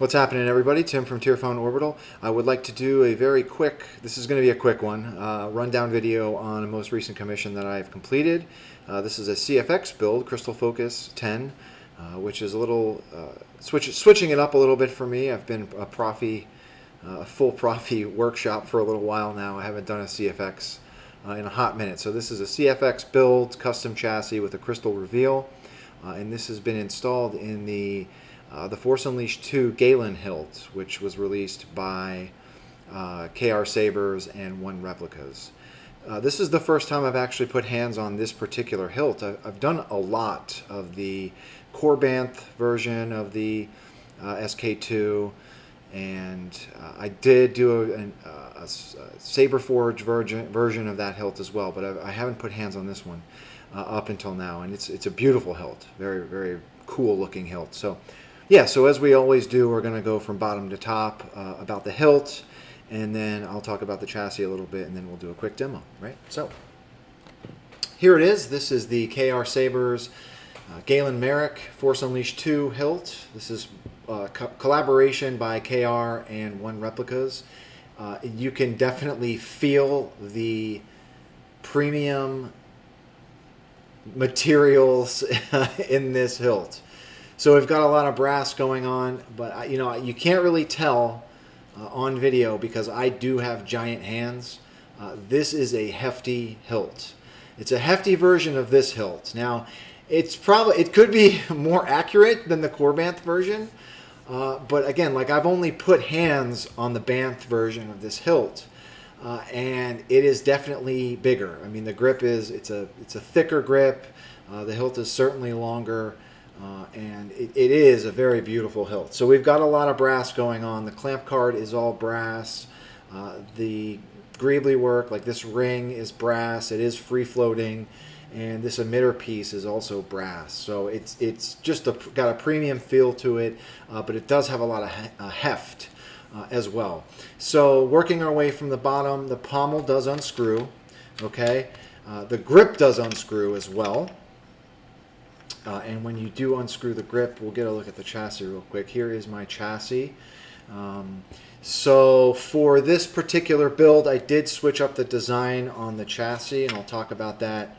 What's happening, everybody? Tim from Tierfon Orbital. I would like to do a very quick, this is going to be a quick one, rundown video on a most recent commission that I've completed. This is a CFX build, Crystal Focus 10, which is a little, switching it up a little bit for me. I've been a full profi workshop for a little while now. I haven't done a CFX in a hot minute. So this is a CFX build, custom chassis with a crystal reveal, and this has been installed in the Force Unleashed 2 Galen hilt, which was released by KR Sabers and One Replicas. This is the first time I've actually put hands on this particular hilt. I've done a lot of the Corbanth version of the SK2, and I did do a Saber Forge version of that hilt as well, but I haven't put hands on this one up until now, and it's a beautiful hilt, very, very cool looking hilt. So yeah, so as we always do, we're going to go from bottom to top about the hilt, and then I'll talk about the chassis a little bit, and then we'll do a quick demo, right? So here it is. This is the KR Sabers Galen Marek Force Unleashed 2 hilt. This is a collaboration by KR and One Replicas. You can definitely feel the premium materials in this hilt. So we've got a lot of brass going on, but you can't really tell on video because I do have giant hands. This is a hefty hilt. It's a hefty version of this hilt. Now, it could be more accurate than the Corbanth version, but again, like I've only put hands on the Banth version of this hilt, and it is definitely bigger. I mean, the grip it's a thicker grip. The hilt is certainly longer. And it is a very beautiful hilt. So we've got a lot of brass going on. The clamp card is all brass. The greebly work, like this ring, is brass. It is free floating, and this emitter piece is also brass. So it's just got a premium feel to it, but it does have a lot of heft as well. So working our way from the bottom, the pommel does unscrew. Okay, the grip does unscrew as well. And when you do unscrew the grip, we'll get a look at the chassis real quick. Here is my chassis. So for this particular build, I did switch up the design on the chassis, and I'll talk about that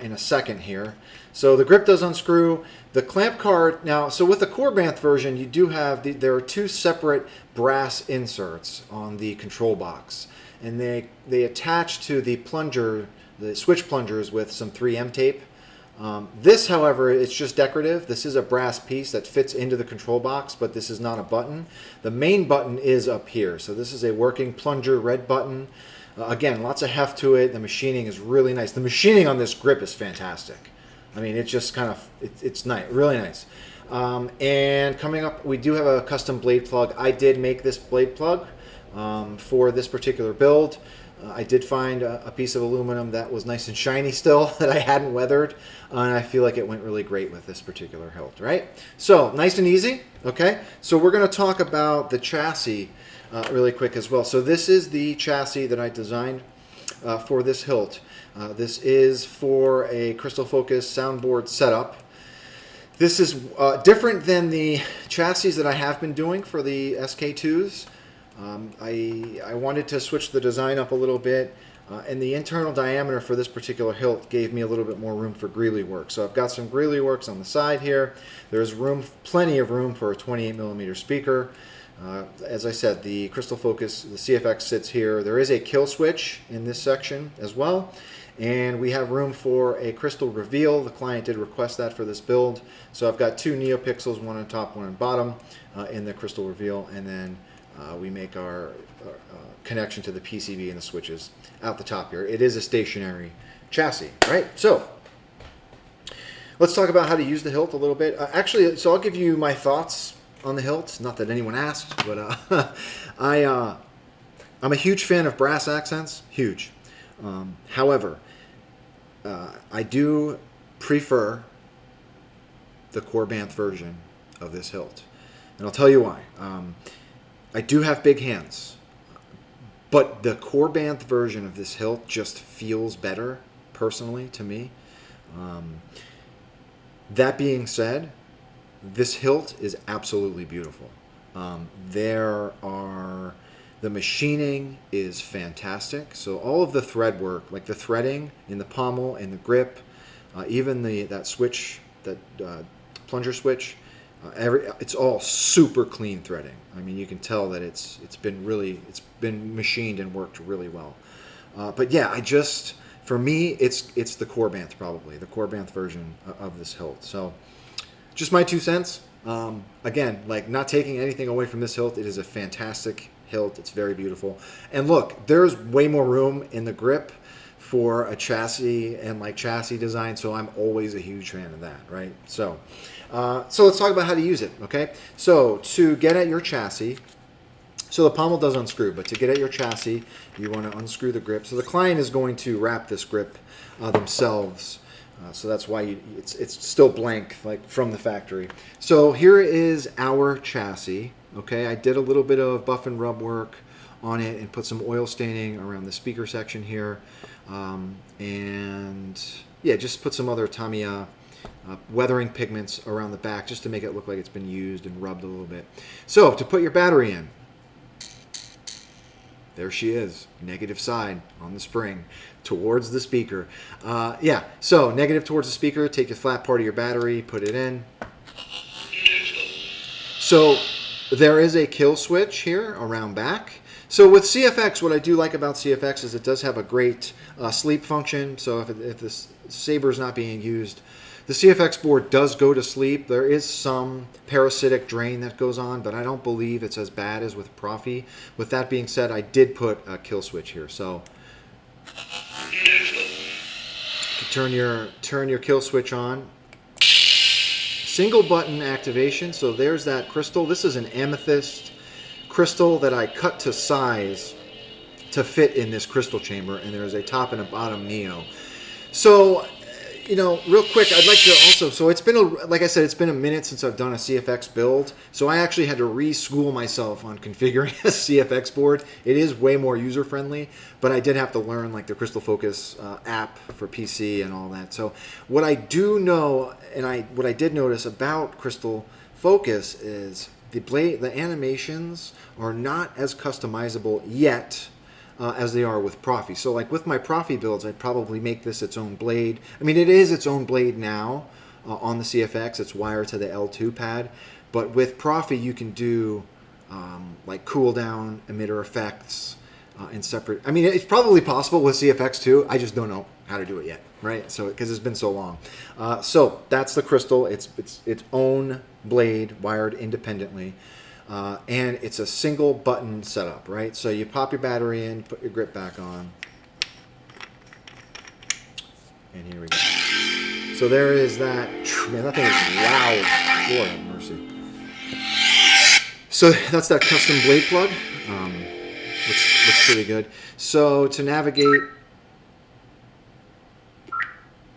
in a second here. So the grip does unscrew. The clamp card, now, so with the Corbanth version, you do have, there are two separate brass inserts on the control box, and they attach to the plunger, the switch plungers, with some 3M tape. This, however, it's just decorative. This is a brass piece that fits into the control box, but this is not a button. The main button is up here. So this is a working plunger red button. Again, lots of heft to it. The machining is really nice. The machining on this grip is fantastic. I mean, it's just kind of, it's nice, really nice. And coming up, we do have a custom blade plug. I did make this blade plug for this particular build. I did find a piece of aluminum that was nice and shiny still that I hadn't weathered, and I feel like it went really great with this particular hilt, right? So nice and easy, okay? So we're going to talk about the chassis really quick as well. So this is the chassis that I designed for this hilt. This is for a Crystal Focus soundboard setup. This is different than the chassis that I have been doing for the SK2s. I wanted to switch the design up a little bit, and the internal diameter for this particular hilt gave me a little bit more room for greeley work. So I've got some greeley works on the side here. There's plenty of room for a 28mm speaker. As I said, the Crystal Focus, the CFX, sits here. There is a kill switch in this section as well, and we have room for a crystal reveal. The client did request that for this build. So I've got two NeoPixels, one on top, one on bottom, in the crystal reveal, and then we make our connection to the PCB and the switches out the top here. It is a stationary chassis, right? So let's talk about how to use the hilt a little bit. Actually, so I'll give you my thoughts on the hilt. Not that anyone asked, but I'm a huge fan of brass accents, huge. However, I do prefer the Corbanth version of this hilt, and I'll tell you why. I do have big hands, but the Corbanth version of this hilt just feels better, personally, to me. That being said, this hilt is absolutely beautiful. The machining is fantastic. So all of the thread work, like the threading in the pommel and the grip, even that switch, that plunger switch, it's all super clean threading. I mean, you can tell that it's been machined and worked really well. But yeah, for me, it's the Corbanth, probably the Corbanth version of this hilt. So just my 2 cents. Again, like, not taking anything away from this hilt, it is a fantastic hilt. It's very beautiful. And look, there's way more room in the grip for a chassis and like chassis design, so I'm always a huge fan of that, right? So let's talk about how to use it, okay? So to get at your chassis, so the pommel does unscrew, but to get at your chassis, you want to unscrew the grip. So the client is going to wrap this grip themselves. So that's why it's still blank, like from the factory. So here is our chassis. Okay, I did a little bit of buff and rub work on it and put some oil staining around the speaker section here, and yeah, just put some other Tamiya weathering pigments around the back just to make it look like it's been used and rubbed a little bit. So to put your battery in, there she is, negative side on the spring towards the speaker. Yeah, so negative towards the speaker, take the flat part of your battery, put it in. So there is a kill switch here around back. So with CFX, what I do like about CFX is it does have a great sleep function. So if this Saber is not being used, the CFX board does go to sleep. There is some parasitic drain that goes on, but I don't believe it's as bad as with Profi. With that being said, I did put a kill switch here. So turn your kill switch on. Single button activation. So there's that crystal. This is an amethyst crystal that I cut to size to fit in this crystal chamber, and there's a top and a bottom neo. So, you know, real quick, I'd like to also, so it's been, like I said, it's been a minute since I've done a CFX build, so I actually had to re-school myself on configuring a CFX board. It is way more user-friendly, but I did have to learn, like, the Crystal Focus app for PC and all that. So what I do know, and what I did notice about Crystal Focus is the animations are not as customizable yet as they are with Profi. So like with my Profi builds, I'd probably make this its own blade. I mean, it is its own blade now on the CFX. It's wired to the L2 pad. But with Profi, you can do like cool down emitter effects in separate. I mean, it's probably possible with CFX too. I just don't know how to do it yet, right? So because it's been so long. So that's the crystal. It's its own blade wired independently. And it's a single button setup, right? So you pop your battery in, put your grip back on, and here we go. So there is that. Man, that thing is loud. Lord have mercy. So that's that custom blade plug. Looks pretty good. So to navigate.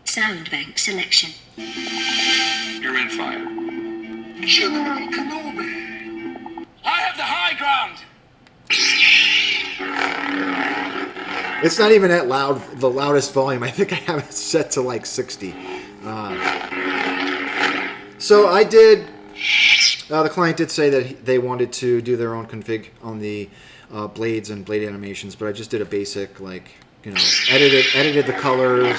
Sound bank selection. You're in fire. General Kenobi. I have the high ground. It's not even at the loudest volume. I think I have it set to like 60. So I did. The client did say that they wanted to do their own config on the blades and blade animations, but I just did a basic, like, you know, edited the colors,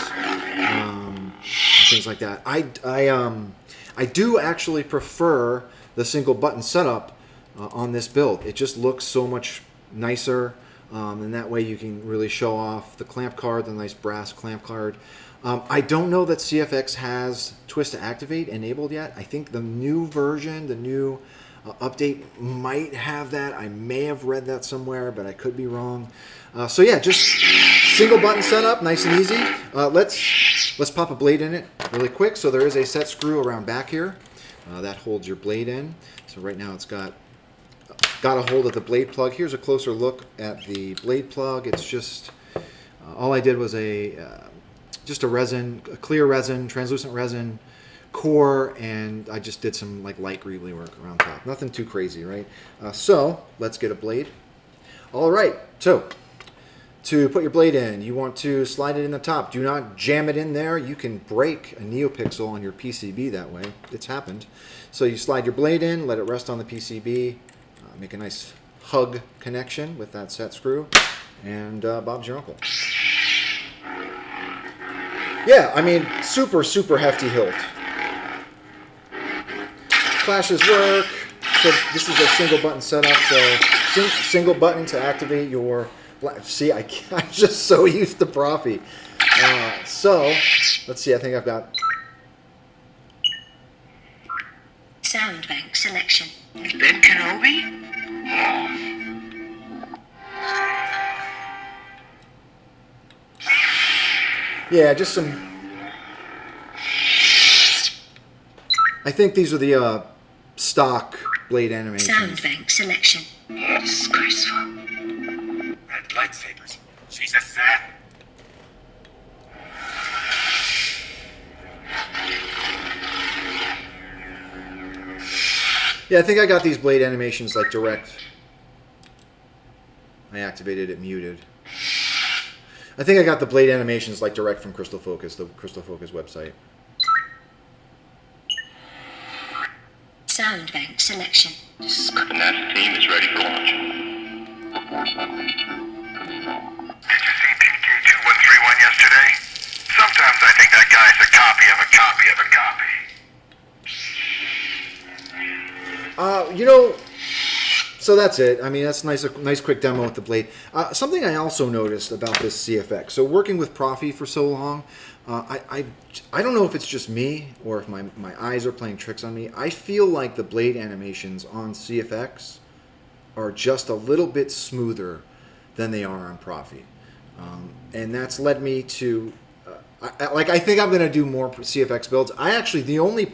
things like that. I do actually prefer the single button setup on this build. It just looks so much nicer, and that way you can really show off the clamp card, the nice brass clamp card. I don't know that CFX has twist to activate enabled yet. I think the new version, the new update might have that. I may have read that somewhere, but I could be wrong. So yeah, just single button setup, nice and easy. Let's pop a blade in it really quick. So there is a set screw around back here that holds your blade in. So right now it's got a hold of the blade plug. Here's a closer look at the blade plug. It's just all I did was just a clear resin, translucent resin core, and I just did some like light greebly work around top. Nothing too crazy, right? So let's get a blade. All right, so to put your blade in, you want to slide it in the top. Do not jam it in there. You can break a NeoPixel on your PCB that way. It's happened. So you slide your blade in, let it rest on the PCB, make a nice hug connection with that set screw, and Bob's your uncle. Yeah, I mean, super, super hefty hilt. Clashes work. So this is a single button setup. So single button to activate your... See, I'm just so used to Profi. So, let's see, I think I've got... Sound bank selection. Ben Kenobi? Yeah, just some... I think these are the stock blade animations. Sound bank selection. Disgraceful. Red lightsabers. She's a Sith. Yeah, I think I got these blade animations like direct. I activated it muted. I think I got the blade animations like direct from Crystal Focus, the Crystal Focus website. Sound bank selection. And that team is ready for launch. Did you see PK2131 yesterday? Sometimes I think that guy's a copy of a copy of a copy. You know, so that's it. I mean, that's a nice quick demo with the blade. Something I also noticed about this CFX. So working with Profi for so long, I don't know if it's just me or if my eyes are playing tricks on me. I feel like the blade animations on CFX are just a little bit smoother than they are on Profi. And that's led me to, I think I'm going to do more CFX builds. The only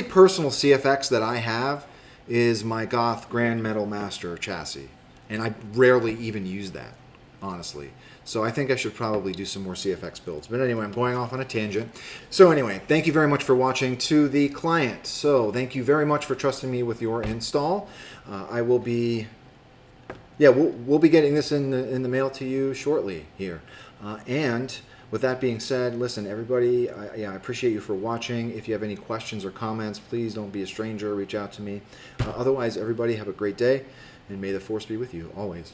personal CFX that I have is my Goth Grand Metal Master chassis. And I rarely even use that, honestly. So I think I should probably do some more CFX builds. But anyway, I'm going off on a tangent. So anyway, thank you very much for watching to the client. So thank you very much for trusting me with your install. I will be... Yeah, we'll be getting this in the mail to you shortly here. And with that being said, listen, everybody, I appreciate you for watching. If you have any questions or comments, please don't be a stranger. Reach out to me. Otherwise, everybody have a great day, and may the Force be with you always.